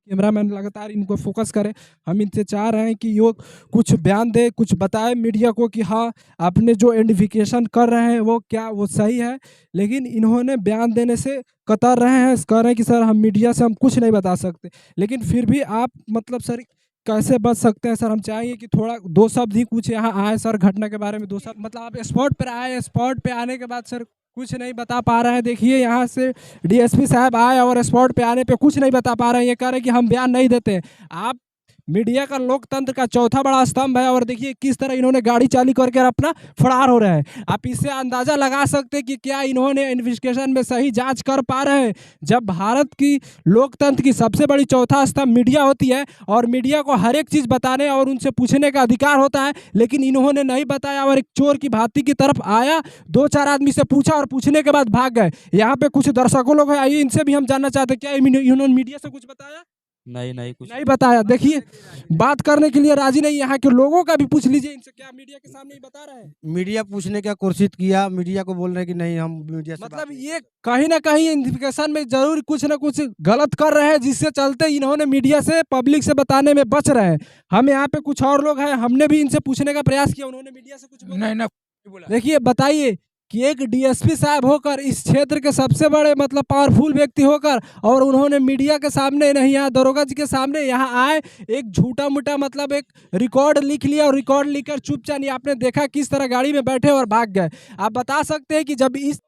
Cameraman लगातार इनको focus करे। हम इनसे चाह रहे हैं कि ये कुछ बयान दे, कुछ बताए मीडिया को कि हाँ, आपने जो आइडेंटिफिकेशन कर रहे हैं वो क्या वो सही है। लेकिन इन्होंने बयान देने से कतर रहे हैं, कह रहे हैं कि सर हम मीडिया से हम कुछ नहीं बता सकते। लेकिन फिर भी आप मतलब सर कैसे बच सकते हैं सर? हम चाहेंगे कि थोड़ा 2 शब्द ही कुछ यहाँ आए सर, घटना के बारे में 2 शब्द। मतलब आप स्पॉट पर आए, स्पॉट पे आने के बाद सर कुछ नहीं बता पा रहे हैं। देखिए यहाँ से डीएसपी साहब आए और स्पॉट पे आने पे कुछ नहीं बता पा रहे हैं, ये कह रहे हैं कि हम बयान नहीं देते। आप मीडिया का लोकतंत्र का चौथा बड़ा स्तंभ है और देखिए किस तरह इन्होंने गाड़ी चालू करके अपना फरार हो रहे हैं। आप इससे अंदाजा लगा सकते हैं कि क्या इन्होंने इन्वेस्टिगेशन में सही जांच कर पा रहे हैं। जब भारत की लोकतंत्र की सबसे बड़ी चौथा स्तंभ मीडिया होती है और मीडिया को हर एक चीज़ बताने और उनसे पूछने का अधिकार होता है, लेकिन इन्होंने नहीं बताया और एक चोर की भांति की तरफ आया, 2-4 आदमी से पूछा और पूछने के बाद भाग गए। यहाँ पे कुछ दर्शकों लोग हैं, आइए इनसे भी हम जानना चाहते हैं, क्या इन्होंने मीडिया से कुछ बताया? नहीं नहीं कुछ नहीं बताया। देखिए बात करने के लिए राजी नहीं। यहाँ के लोगों का भी पूछ लीजिए इनसे, क्या मीडिया के सामने ही बता रहे हैं? मीडिया पूछने का कोशिश किया, मीडिया को बोल रहे हैं कि नहीं हम मीडिया से बात मतलब नहीं ये कहीं ना कहीं इन्वेस्टिगेशन में जरूर कुछ ना कुछ गलत कर रहे हैं, जिससे चलते इन्होंने मीडिया से पब्लिक से बताने में बच रहे हैं। हम यहाँ पे कुछ और लोग हैं, हमने भी इनसे पूछने का प्रयास किया, उन्होंने मीडिया से कुछ बोला? नहीं ना बोला। देखिए बताइए कि एक डीएसपी साहब होकर इस क्षेत्र के सबसे बड़े मतलब पावरफुल व्यक्ति होकर और उन्होंने मीडिया के सामने नहीं, यहाँ दरोगा जी के सामने यहाँ आए, एक झूठा मूठा मतलब एक रिकॉर्ड लिख लिया और रिकॉर्ड लिखकर चुपचाप नहीं, आपने देखा किस तरह गाड़ी में बैठे और भाग गए। आप बता सकते हैं कि जब इस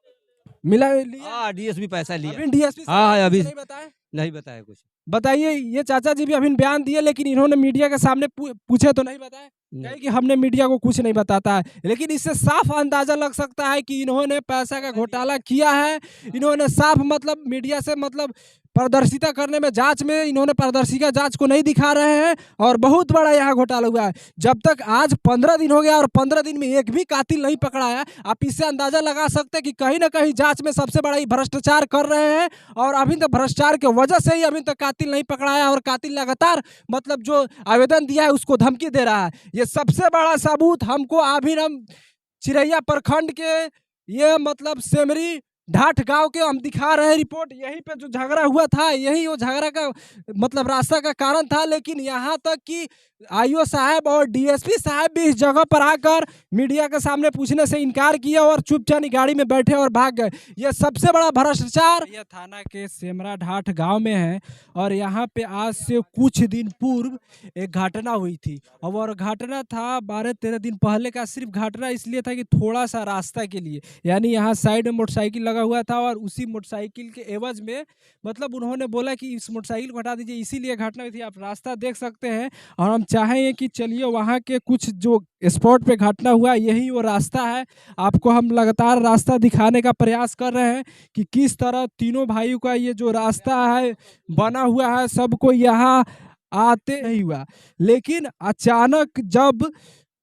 मिला लिया हाँ डीएसपी पैसा लिया। अभी डीएसपी हाँ हाँ साहब अभी नहीं बताए? नहीं बताया कुछ। बताइए, ये चाचा जी भी अभी बयान दिए लेकिन इन्होंने मीडिया के सामने पूछे तो नहीं बताए, कहे कि हमने मीडिया को कुछ नहीं बताता है। लेकिन इससे साफ अंदाजा लग सकता है कि इन्होंने पैसा का घोटाला किया है। इन्होंने साफ मतलब मीडिया से मतलब पारदर्शिता करने में, जांच में इन्होंने पारदर्शिता जांच को नहीं दिखा रहे हैं और बहुत बड़ा यहाँ घोटाला हुआ है। जब तक आज 15 दिन हो गया और 15 दिन में एक भी कातिल नहीं पकड़ा है, आप इससे अंदाजा लगा सकते हैं कि कहीं ना कहीं जांच में सबसे बड़ा ही भ्रष्टाचार कर रहे हैं और अभी तक भ्रष्टाचार की वजह से ही अभी तक कातिल नहीं पकड़ाया और कातिल लगातार मतलब जो आवेदन दिया है उसको धमकी दे रहा है। ये सबसे बड़ा सबूत हमको अभी हम चिरैया प्रखंड के ये मतलब सेमरी ढाठ गांव के हम दिखा रहे हैं रिपोर्ट। यहीं पे जो झगड़ा हुआ था, यही वो झगड़ा का मतलब रास्ता का कारण था। लेकिन यहाँ तक कि आईओ साहब और डीएसपी साहब भी इस जगह पर आकर मीडिया के सामने पूछने से इनकार किया और चुपचाप गाड़ी में बैठे और भाग गए। ये सबसे बड़ा भ्रष्टाचार यह थाना के सेमरा ढाठ गांव में है। और यहाँ पे आज से कुछ दिन पूर्व एक घटना हुई थी और घटना था 12-13 दिन पहले का। सिर्फ घटना इसलिए था कि थोड़ा सा रास्ता के लिए, यानी यहाँ साइड में मोटरसाइकिल लगा हुआ था और उसी मोटरसाइकिल के एवज में मतलब उन्होंने बोला कि इस मोटरसाइकिल को हटा दीजिए, इसीलिए घटना हुई थी। आप रास्ता देख सकते हैं और हम चाहेंगे कि चलिए वहाँ के कुछ जो स्पॉट पे घटना हुआ यही वो रास्ता है। आपको हम लगातार रास्ता दिखाने का प्रयास कर रहे हैं कि किस तरह तीनों भाइयों का ये जो रास्ता है बना हुआ है, सबको यहाँ आते नहीं हुआ। लेकिन अचानक जब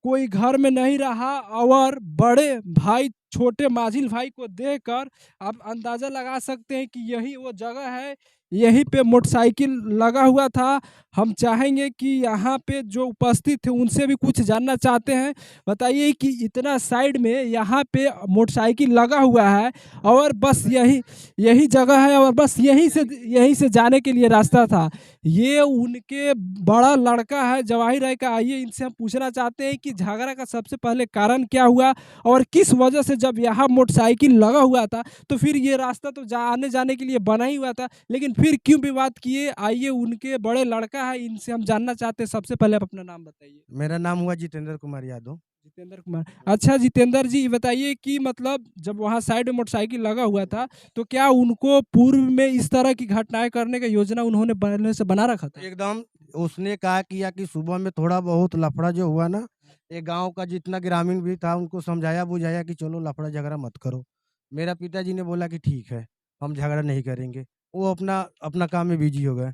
कोई घर में नहीं रहा और बड़े भाई छोटे माझिल भाई को देखकर आप अंदाजा लगा सकते हैं कि यही वो जगह है, यहीं पे मोटरसाइकिल लगा हुआ था। हम चाहेंगे कि यहाँ पे जो उपस्थित थे उनसे भी कुछ जानना चाहते हैं। बताइए कि इतना साइड में यहाँ पे मोटरसाइकिल लगा हुआ है और बस यही जगह है और बस यहीं से जाने के लिए रास्ता था। ये उनके बड़ा लड़का है जवाहिर राय का। आइए इनसे हम पूछना चाहते हैं कि झगड़ा का सबसे पहले कारण क्या हुआ और किस वजह से जब यहाँ मोटरसाइकिल लगा हुआ था तो फिर ये रास्ता तो आने जाने के लिए बना ही हुआ था, लेकिन फिर क्यों विवाद किए? आइए उनके बड़े लड़का है, इनसे हम जानना चाहते हैं। सबसे पहले आप अपना नाम बताइए। मेरा नाम हुआ जितेंद्र कुमार यादव। जितेंद्र कुमार। अच्छा जितेंद्र जी, बताइए कि मतलब जब वहाँ साइड में मोटरसाइकिल लगा हुआ था तो क्या उनको पूर्व में इस तरह की घटनाएं करने का योजना उन्होंने पहले से बना रखा था? एकदम उसने कहा किया कि सुबह में थोड़ा बहुत लफड़ा जो हुआ ना, ये गांव का जितना ग्रामीण भी था उनको समझाया बुझाया कि चलो लफड़ा झगड़ा मत करो। मेरा पिताजी ने बोला कि ठीक है, हम झगड़ा नहीं करेंगे। वो अपना अपना काम में बिजी हो गए।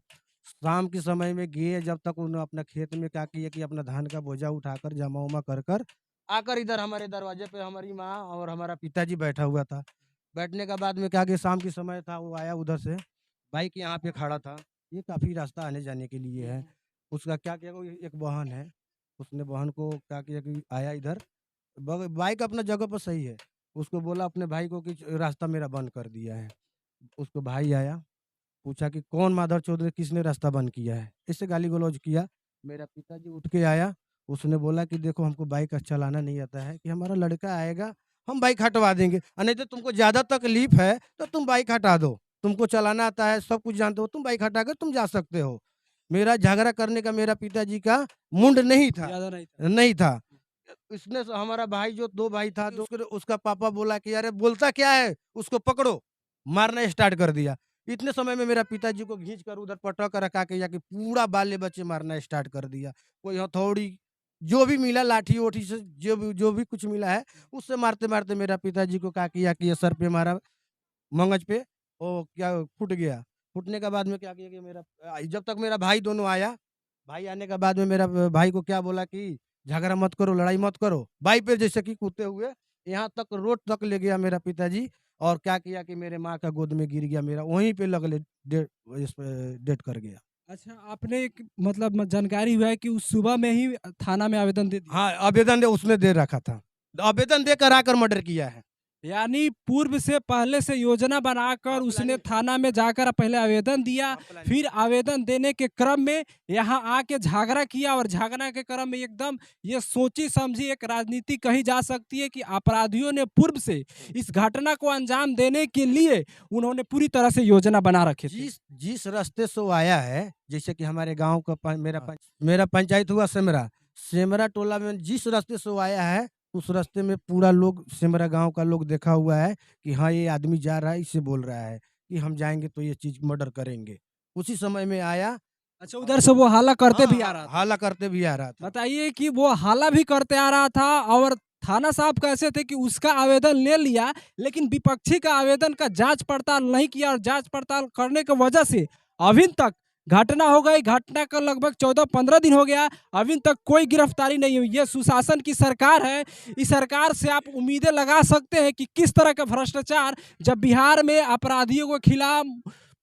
शाम के समय में गए, जब तक उन्होंने अपना खेत में क्या किया कि अपना धान का बोझा उठाकर जमा उमा कर कर आकर इधर हमारे दरवाजे पे हमारी माँ और हमारा पिताजी बैठा हुआ था। बैठने का बाद में क्या कि शाम के समय था, वो आया उधर से, बाइक यहाँ पे खड़ा था। ये काफ़ी रास्ता आने जाने के लिए है। उसका क्या किया, वो एक बहन है, उसने बहन को क्या किया कि आया इधर, बाइक अपना जगह पर सही है। उसको बोला अपने भाई को कि रास्ता मेरा बंद कर दिया है। उसको भाई आया, पूछा कि कौन माधव चौधरी, किसने रास्ता बंद किया है, इससे गाली गलौज किया। मेरा पिताजी उठ के आया, उसने बोला कि देखो हमको बाइक चलाना नहीं आता है, कि हमारा लड़का आएगा हम बाइक हटवा देंगे, और नहीं तो तुमको ज़्यादा तकलीफ है तो तुम बाइक हटा दो, तुमको चलाना आता है, सब कुछ जानते हो, तुम बाइक हटा कर तुम जा सकते हो। मेरा झगड़ा करने का मेरा पिताजी का मुंड नहीं था, ज्यादा नहीं था। नहीं था। इसने हमारा भाई जो 2 भाई था, जो उसका पापा बोला कि अरे बोलता क्या है, उसको पकड़ो, मारना स्टार्ट कर दिया। इतने समय में मेरा पिताजी को घींच कर उधर पटक रखा के जाके पूरा बाले बच्चे मारना स्टार्ट कर दिया। कोई हथौड़ी, जो भी मिला, लाठी-ओठी से जो भी कुछ मिला है, उससे मारते-मारते मेरा पिताजी को क्या किया कि ये सर पे मारा, मंगज पे, वो क्या फूट गया। फूटने के बाद में क्या किया कि जब तक मेरा भाई दोनों आया, भाई आने के बाद में मेरा भाई को क्या बोला कि झगड़ा मत करो, लड़ाई मत करो। बाइक पे जैसे कि कूदते हुए यहाँ तक रोड तक ले गया मेरा पिताजी, और क्या किया कि मेरे माँ का गोद में गिर गया, मेरा वहीं पे लगले डेथ कर गया। अच्छा, आपने एक मतलब जानकारी हुआ है कि उस सुबह में ही थाना में आवेदन दे दिया। हाँ, आवेदन उसने दे रखा था। आवेदन देकर आकर मर्डर किया है। यानी पूर्व से पहले से योजना बनाकर हाँ, उसने प्लानिंग। थाना में जाकर पहले आवेदन दिया, हाँ, प्लानिंग। फिर आवेदन देने के क्रम में यहाँ आके झगड़ा किया, और झगड़ा के क्रम में एकदम ये सोची समझी एक राजनीति कही जा सकती है कि अपराधियों ने पूर्व से इस घटना को अंजाम देने के लिए उन्होंने पूरी तरह से योजना बना रखी थी। जिस जिस रास्ते से वो आया है, जैसे कि हमारे गांव का हाँ। मेरा पंचायत हुआ सेमरा, सेमरा टोला में जिस रास्ते से वो आया है, उस रास्ते में पूरा लोग, सेमरा गांव का लोग देखा हुआ है कि हाँ ये आदमी जा रहा है, इससे बोल रहा है कि हम जाएंगे तो ये चीज मर्डर करेंगे। उसी समय में आया। अच्छा, उधर से वो हाला करते भी आ रहा था। हाला करते भी आ रहा था। बताइए कि वो हाला भी करते आ रहा था, और थाना साहब कैसे थे कि उसका आवेदन ले लिया, लेकिन विपक्षी का आवेदन का जांच पड़ताल नहीं किया, और जांच पड़ताल करने की वजह से अभी तक घटना हो गई, घटना का लगभग 14-15 दिन हो गया, अभी तक कोई गिरफ्तारी नहीं हुई। ये सुशासन की सरकार है। इस सरकार से आप उम्मीदें लगा सकते हैं कि किस तरह का भ्रष्टाचार, जब बिहार में अपराधियों के खिलाफ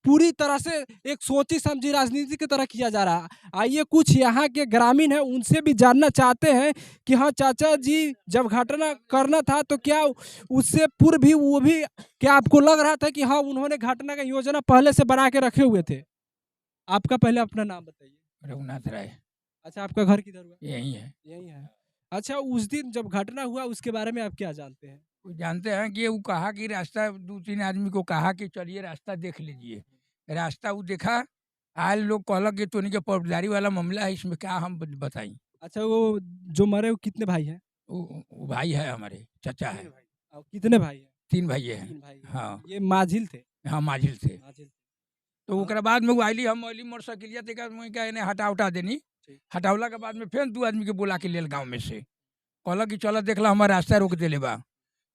पूरी तरह से एक सोची समझी राजनीति की तरह किया जा रहा है। आइए कुछ यहाँ के ग्रामीण हैं, उनसे भी जानना चाहते हैं कि हाँ चाचा जी, जब घटना करना था तो क्या उससे पूर्व भी वो भी, क्या आपको लग रहा था कि हाँ उन्होंने घटना का योजना पहले से बना के रखे हुए थे? आपका पहले अपना नाम बताइए। रघुनाथ राय अच्छा, आपका घर किधर हुआ? यही है। यही है। अच्छा, उस दिन जब घटना हुआ उसके बारे में आप क्या जानते हैं? वो जानते हैं कि वो कहा कि रास्ता, 2-3 आदमी को कहा कि चलिए रास्ता देख लीजिए। रास्ता वो देखा, आए लोग कहलक कि तोनी के फौजदारी वाला मामला है, इसमें क्या हम बताई। अच्छा, वो जो मरे वो कितने भाई हैं? वो भाई है, हमारे चचा है। और कितने भाई हैं? 3 भाई हैं। 3 भाई हैं। हाँ ये माझिल थे? हाँ, माजिल थे। माझिल थे। तो हाँ। ओकरा बाद में वो आइली, हम अली मोटरसाइकिलिया तक मुझे क्या इन्हें हटा उठा देनी। ठीक। हटावला के बाद में फिर 2 आदमी के बुला के लेल गाँव में से कहलक कि चलो देख ला, हमारा रास्ता रोक देले बा।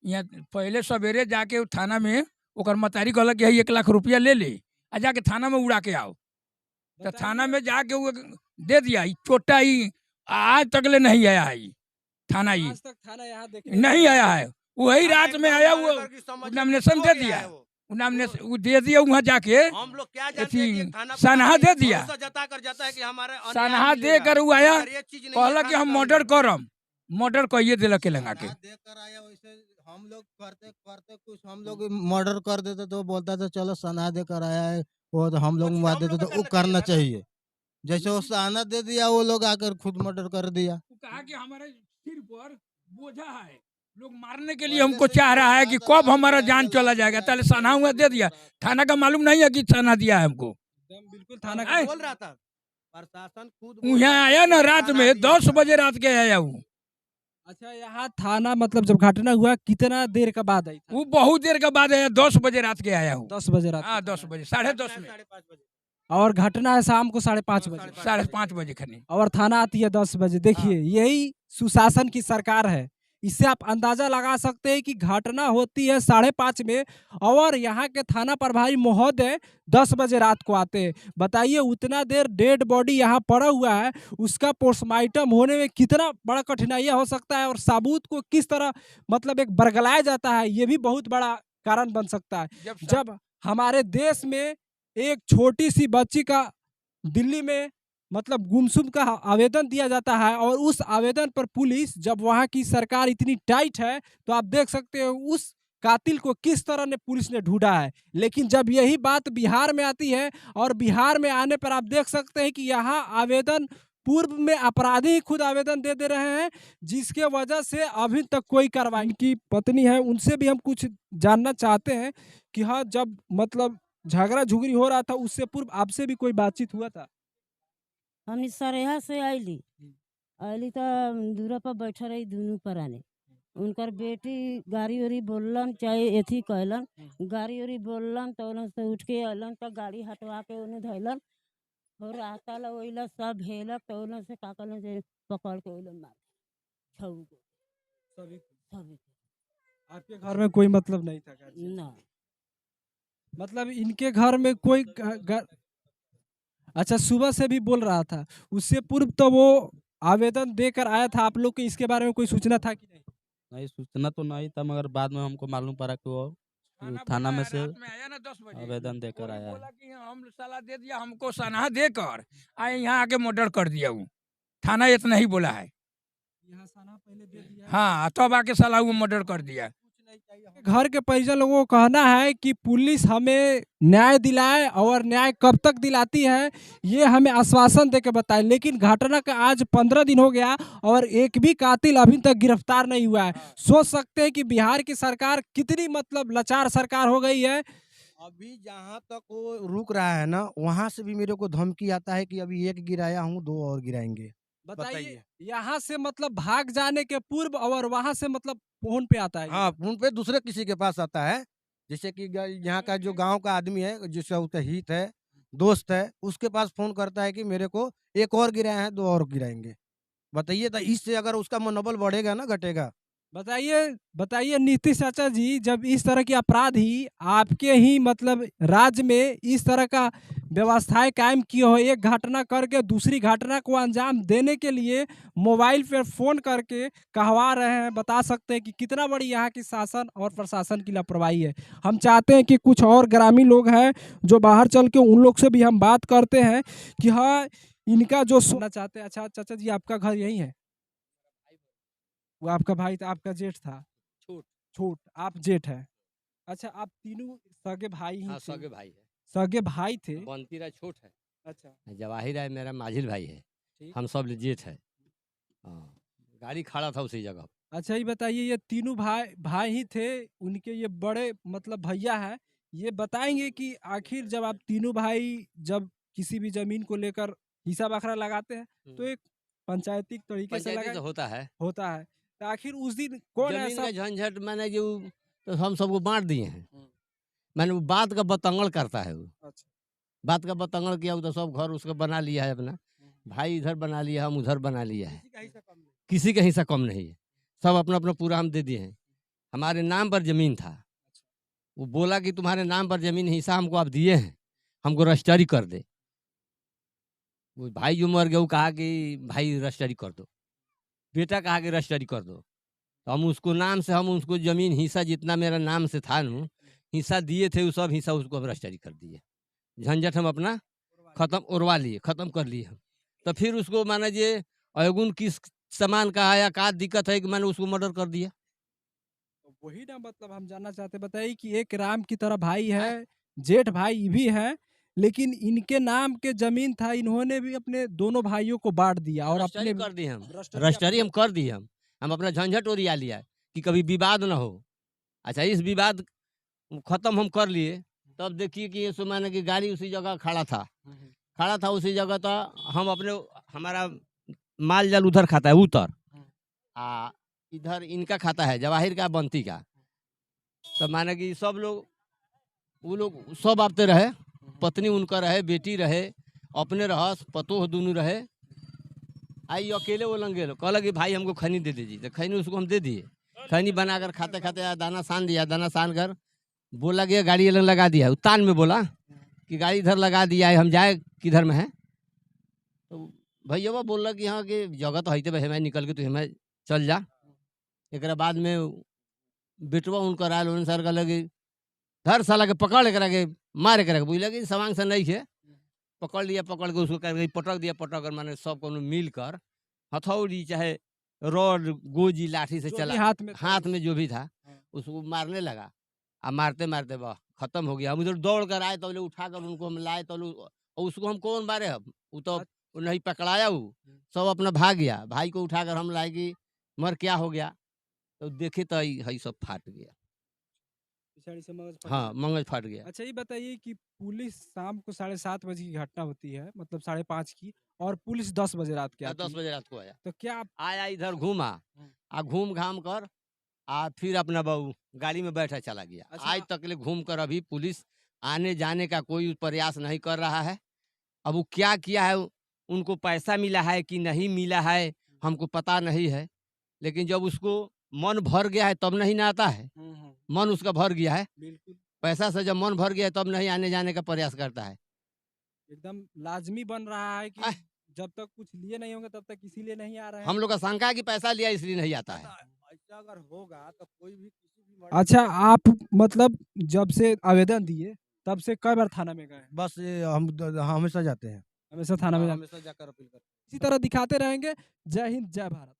यहाँ पहले सवेरे जाके थाना में ओकर मतारी कहलक कि 1 लाख रुपया ले ले, आ जाके थाना में उड़ा के आओ। तो थाना में जाके वो दे दिया। ई चोटा ही आज तक ले नहीं आया है। थाना ही आज तक थाना यहाँ देखे नहीं आया है। वही रात में आया, वो नॉमिनेशन दे दिया, वो दे दिया वहाँ जाके। हम लोग क्या जानते हैं कि अथी थाना सनहा दे दिया। भरोसा जता कर जाता है कि हमारे अन्याय सनहा दे मिलेगा। कर वो आया, अगर ये चीज नहीं है, कहलक कि थाना हम का मर्डर अंदर। करम। मर्डर कहिए दिलक के लगा के। देकर आया वैसे हम लोग करते करते कुछ हम लोग मर्डर कर देते तो बोलता था चलो सना देकर आया है वो, तो हम लोग वो चीज़ मार हम देते लोग तो को वो करना करना चाहिए चाहिए। जैसे वो सना दे दिया, वो लोग आकर खुद मर्डर कर दिया। वो कहा कि हमारे सिर पर बोझा है, लोग मारने के लिए हमको चाह रहा है कि कब हमारा जान चला जाएगा। ताले सना हुआ दे दिया। थाना का मालूम नहीं है कि सना दिया है हमको। एकदम बिल्कुल थाना आए। का बोल रहा था प्रशासन खुद वो यहाँ आया ना रात में 10 बजे रात के आया वो। अच्छा, यहाँ थाना मतलब जब घटना हुआ कितना देर के बाद आई था? वो बहुत देर के बाद आया, 10 बजे रात के आया वो। 10 बजे रात हाँ, को 10 थाना बजे, 10:30 में, 5:30 बजे। आया। और घटना है शाम को 5:30 बजे, 5:30 बजे खनी। और थाना आती है 10 बजे। देखिए, यही सुशासन की सरकार है। इससे आप अंदाजा लगा सकते हैं कि घटना होती है 5:30 में, और यहाँ के थाना प्रभारी महोदय 10 बजे रात को आते हैं। बताइए, उतना देर डेड बॉडी यहाँ पड़ा हुआ है, उसका पोस्टमार्टम होने में कितना बड़ा कठिनाइयाँ हो सकता है, और साबूत को किस तरह मतलब एक बरगलाया जाता है, ये भी बहुत बड़ा कारण बन सकता है। जब हमारे देश में एक छोटी सी बच्ची का दिल्ली में मतलब गुमसुम का आवेदन दिया जाता है, और उस आवेदन पर पुलिस, जब वहाँ की सरकार इतनी टाइट है, तो आप देख सकते हो उस कातिल को किस तरह ने पुलिस ने ढूंढा है। लेकिन जब यही बात बिहार में आती है और बिहार में आने पर आप देख सकते हैं कि यहाँ आवेदन पूर्व में अपराधी ही खुद आवेदन दे रहे हैं, जिसके वजह से अभी तक कोई कार्रवाई। इनकी पत्नी है, उनसे भी हम कुछ जानना चाहते हैं कि हाँ, जब मतलब झगड़ा झुगड़ी हो रहा था उससे पूर्व आपसे भी कोई बातचीत हुआ था? हमनी सरेहा से आइली आइली तो दूरा पर बैठा रही दोनों पराने। उनकर बेटी गाड़ी उड़ी बोलन चाहे एथी कहलन, गाड़ी उड़ी बोलन तो उन से उठ के अलन तो गाड़ी हटवा के उन्हें धैलन और आता ला ओइला सब भेलक तो उन से का कहलन से पकड़ के ओइला मार छऊ को सभी सभी आपके घर में कोई मतलब नहीं था? ना मतलब इनके घर में कोई अच्छा, सुबह से भी बोल रहा था, उससे पूर्व तो वो आवेदन देकर आया था। आप लोग को इसके बारे में कोई सूचना था कि नहीं? नहीं, सूचना तो नहीं था, मगर बाद में हमको मालूम पड़ा कि वो थाना में से रात में आया ना 10 बजे आवेदन देकर वही आया बोला है। कि हम साला दे दिया, हमको सनहा देकर आए यहाँ आके मर्डर कर दिया। वो थाना इतना ही बोला है, यहाँ साना पहले दे दिया। हाँ तब आके साला वो मर्डर कर दिया। घर के परिजन लोगों का कहना है कि पुलिस हमें न्याय दिलाए और न्याय कब तक दिलाती है ये हमें आश्वासन देके बताए। लेकिन घटना का आज 15 दिन हो गया और एक भी कातिल अभी तक गिरफ्तार नहीं हुआ है। सोच सकते हैं कि बिहार की सरकार कितनी मतलब लाचार सरकार हो गई है। अभी जहाँ तक वो रुक रहा है ना, वहाँ से भी मेरे को धमकी आता है कि अभी एक गिराया हूँ, 2 और गिराएंगे। बताइए, यहाँ से मतलब भाग जाने के पूर्व और वहाँ से मतलब फोन पे आता है। हाँ, फोन पे दूसरे किसी के पास आता है, जैसे कि यहाँ का जो गांव का आदमी है, जिसका उसका हित है, दोस्त है, उसके पास फोन करता है कि मेरे को एक और गिराए हैं, 2 और गिराएंगे। बताइए, तो इससे अगर उसका मनोबल बढ़ेगा ना घटेगा? बताइए बताइए नीतीश चाचा जी, जब इस तरह के अपराधी आपके ही मतलब राज्य में इस तरह का व्यवस्थाएं कायम किए हो, एक घटना करके दूसरी घटना को अंजाम देने के लिए मोबाइल पर फोन करके कहवा रहे हैं, बता सकते हैं कि कितना बड़ी यहाँ की शासन और प्रशासन की लापरवाही है। हम चाहते हैं कि कुछ और ग्रामीण लोग हैं जो बाहर चल के, उन लोग से भी हम बात करते हैं कि हाँ, इनका जो सुनना चाहते हैं। अच्छा चाचा जी, आपका घर यही है? वो आपका भाई था, आपका जेठ था? छोट आप जेठ है। अच्छा, आप तीनों सगे भाई ही हाँ, थे? सगे भाई है। सगे भाई थे। बंटी राय छोट है, अच्छा जवाहिर राय मेरा माझिल भाई है, ठीक। हम सब जेठ है। हाँ, गाड़ी खड़ा था उसी जगह। अच्छा, ये बताइए, ये तीनों भाई ही थे, उनके ये बड़े मतलब भैया है, ये बताएंगे कि आखिर जब आप तीनों भाई जब किसी भी जमीन को लेकर हिस्सा बखरा लगाते हैं तो एक पंचायती तरीके से पंचायती लगा तो होता है, होता है, तो आखिर उस दिन कौन जमीन ऐसा का झंझट मैंने जो तो हम सबको बांट दिए हैं। मैंने वो बात का बतंगड़ करता है, वो अच्छा बात का बतंगड़ किया, वो तो सब घर उसका बना लिया है अपना। भाई इधर बना लिया, हम उधर बना लिया है, किसी का हिस्सा कम नहीं है, सब अपना अपना पूरा हम दे दिए हैं। हमारे नाम पर जमीन था, वो बोला कि तुम्हारे नाम पर जमीन हिस्सा हमको आप दिए हैं, हमको रजिस्ट्री कर दे। वो भाई जो मर गया वो कहा कि भाई रजिस्ट्री कर दो, बेटा कहा कि रजिस्ट्री कर दो। तो हम उसको नाम से, हम उसको जमीन हिस्सा जितना मेरा नाम से था न, हिस्सा दिए थे, वो सब हिस्सा उसको हम रजिस्ट्री कर दिए। झंझट हम अपना खत्म उड़वा लिए, खत्म कर लिए हम। तो फिर उसको माना जे अवगुण किस सामान का आया, का दिक्कत है कि मैंने उसको मर्डर कर दिया। तो वही ना, मतलब हम जानना चाहते, बताइए कि एक राम की तरह भाई है, जेठ भाई भी है, लेकिन इनके नाम के जमीन था, इन्होंने भी अपने दोनों भाइयों को बांट दिया और रजिस्ट्री अपने कर दिए हम, रजिस्ट्री रजिस्ट्री हम कर दिए हम अपना झंझट ओरिया लिया कि कभी विवाद ना हो। अच्छा, इस विवाद खत्म हम कर लिए, तब देखिए कि ये माने कि गाड़ी उसी जगह खड़ा था उसी जगह। तो हम अपने, हमारा माल जाल उधर खाता है उतर, आ इधर इनका खाता है जवाहिर का, बंटी का। तो माने कि सब लोग, वो लोग सब आपते रहे, पत्नी उनका रहे, बेटी रहे, अपने रहस, पतोह दोनों रहे। आई अकेले वो लंगे लो, कहला कि भाई हमको खैनी दे दीजिए, तो खैनी उसको हम दे दिए। खैनी बनाकर खाते खाते दाना सान दिया, दाना सान कर बोला गया गाड़ी लगा दिया। उतान में बोला कि गाड़ी इधर लगा दिया है, हम जाए किधर में है। तो भैया वो बोल रहा कि हाँ कि जगह तो है भाई, हमें निकल के तो हमें चल जा। एक बाद में बेटवा उनकर आयल, उन सर कहल कि धर साला के पकड़ के मारे के बुझल कि सवांग से नहीं है, पकड़ लिया, पकड़ के उसको करके पटक दिया। पटक कर माने सब को मिल कर हथौड़ी चाहे रॉड गोजी लाठी से जो चला, भी हाथ में था, हाथ में जो भी था उसको मारने लगा। अब मारते मारते वाह खत्म हो गया। हम उधर दौड़ कर आए तो उठा कर उनको हम लाए तो और उसको हम कौन मारे हम, वो तो नहीं पकड़ाया, वो सब अपना भाग गया। भाई को उठाकर हम लाए कि मर क्या हो गया, तो देखे तो हई सब फाट गया। पिछाड़ी से मगज फट हाँ गया। मगज फाट गया। अच्छा ये बताइए कि पुलिस शाम को 7:30 बजे की घटना होती है, मतलब 5:30 की, और पुलिस 10 बजे रात की आती 10 है। बजे रात को आया, तो क्या आप आया इधर घूमा, घूम घाम कर फिर अपना बहू गाड़ी में बैठा चला गया। अच्छा। आज तक ले घूम कर अभी पुलिस आने जाने का कोई प्रयास नहीं कर रहा है। अब वो क्या किया है, उनको पैसा मिला है कि नहीं मिला है हमको पता नहीं है, लेकिन जब उसको मन भर गया है तब नहीं ना आता है। मन उसका भर गया है, बिल्कुल पैसा से जब मन भर गया है तब नहीं आने जाने का प्रयास करता है। एकदम लाजमी बन रहा है कि आह! जब तक कुछ लिए नहीं होंगे तब तक इसीलिए नहीं आ रहे हैं। हम लोग का शंका है कि पैसा लिया इसलिए नहीं आता है। ऐसा अगर होगा तो कोई भी किसी भी अच्छा आप मतलब जब से आवेदन दिए तब से कई बार थाना में गए हैं? बस ये हम हमेशा जाते हैं। हमेशा थाना में हमेशा जाकर अपील करते हैं। इसी तरह दिखाते रहेंगे। जय हिंद जय भारत।